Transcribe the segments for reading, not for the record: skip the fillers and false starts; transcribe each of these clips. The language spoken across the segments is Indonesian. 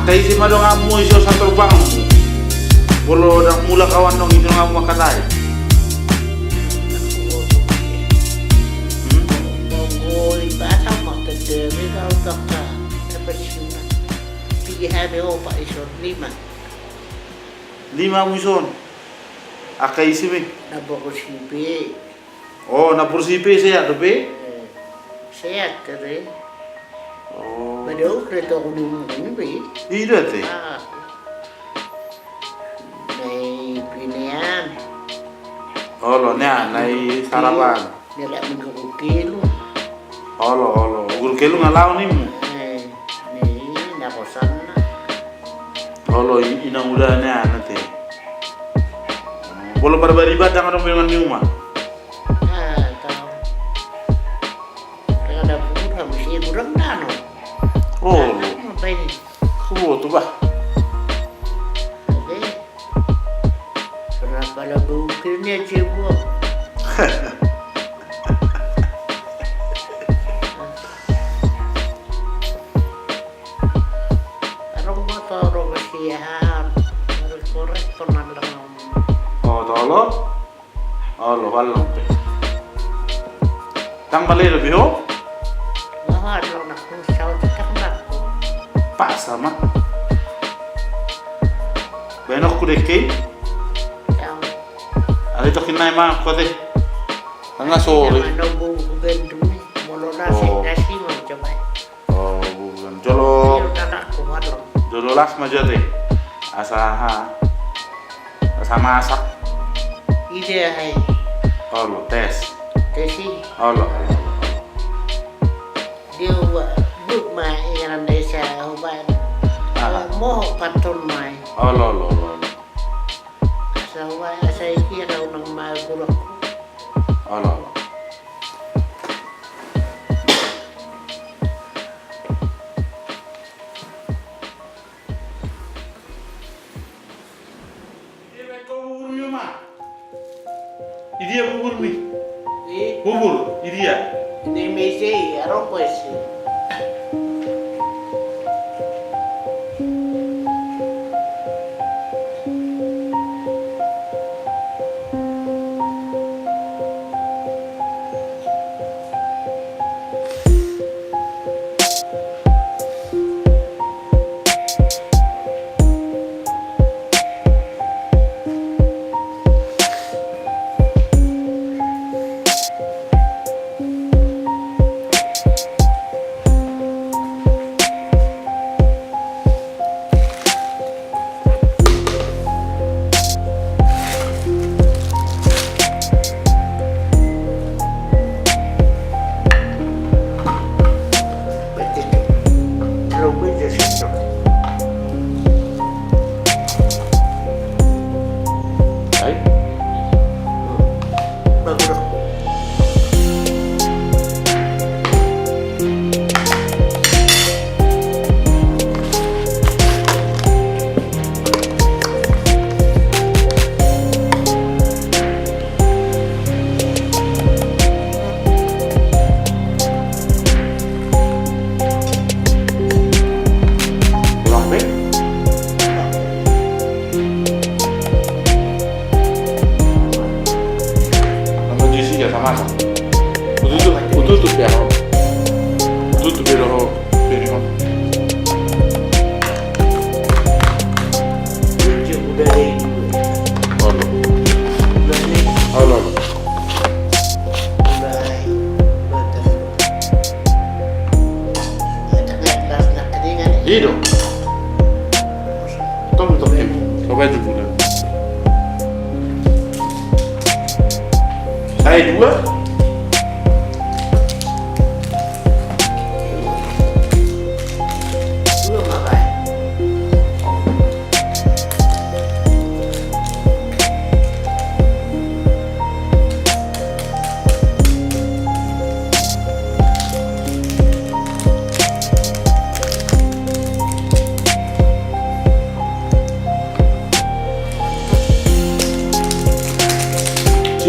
Akai si madong amu iso sa terbang. Bolo dak mula kawan dong itu ngamu makatai. Ôi bả tao mặc từ từ với rau tóc cả thật bất xứng là thì hai bé ô phải sốt lima 5 muson. Akai si mi. na boko sipi Oh, na pursipe saya dope. saya tere Oh. baru kereta gunung ini be Ida te. ah này pinian Olo nya nai sarapan. dia lek minggu kilo Olo. Guru kelu ngalau nih mu. nih na kosan na Olo inang udah nya nanti. Bolo barbari batang orang dengan di rumah. ah tahu ada pura mesti kurang dano Oh, apa ini kubo tuh bah. oke berapa lagu kirnya Sebuah Arong motor kesian harus korek pernah lang Oh, tolo. Olo balong pe. Tang balik lebih ho? wah lo nak musyaw tak nak Pak sama. Benok ku deke. yang Ali to kinai ma ko de. Tanga sore. ano bu bendu ni molo nasi Oh. nasi mau coba Oh, bukan. Jolo. yo tak kuat lo Jolo las maja de. Asa asa masak. ide hai Olo tes. tesi Olo. dia buk mai yang desa huban mau patun mai Olo. Sawai saya kira unang magulak Olo. Ini kau bubur mi ma. Idia bubur mi. Bubur, idia. ini mesti apa sih Iya dong. Tom coba aja dulu. Saya dua. Belum apa?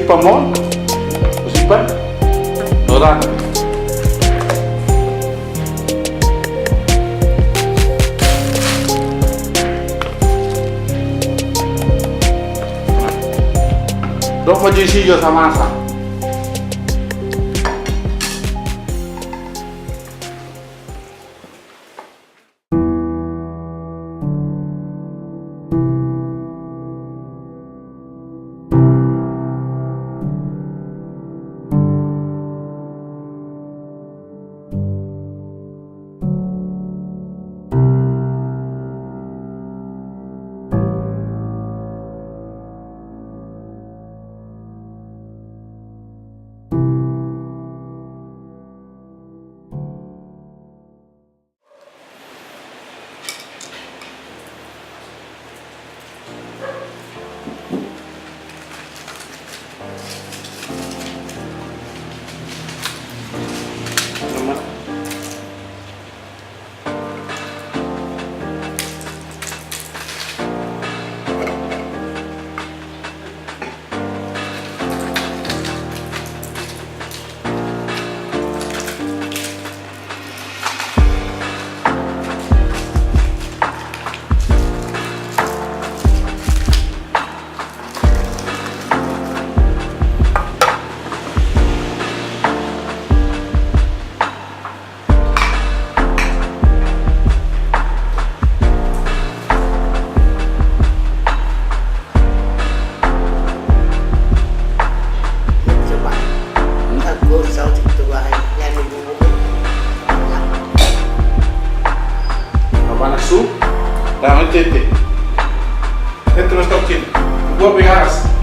Pamon, usipan, orang. Dok maju hijau sama asa. Tete. Dentro está o quê? Boa beirada.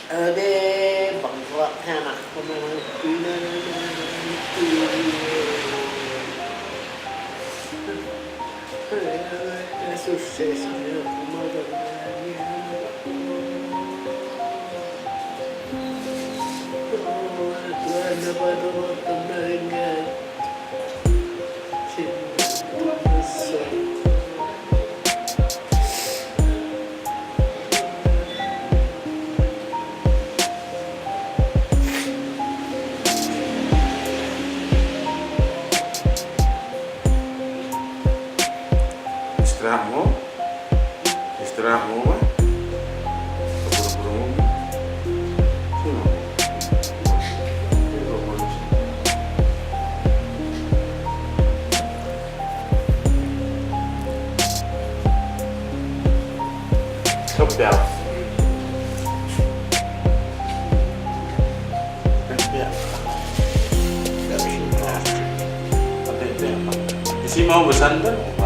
Ade bangsa anak pemain suksesnya Tuhan dapat mendengar Tapi apa? Tapi apa? Gak bisa. Tapi apa? Isi mau bersandar?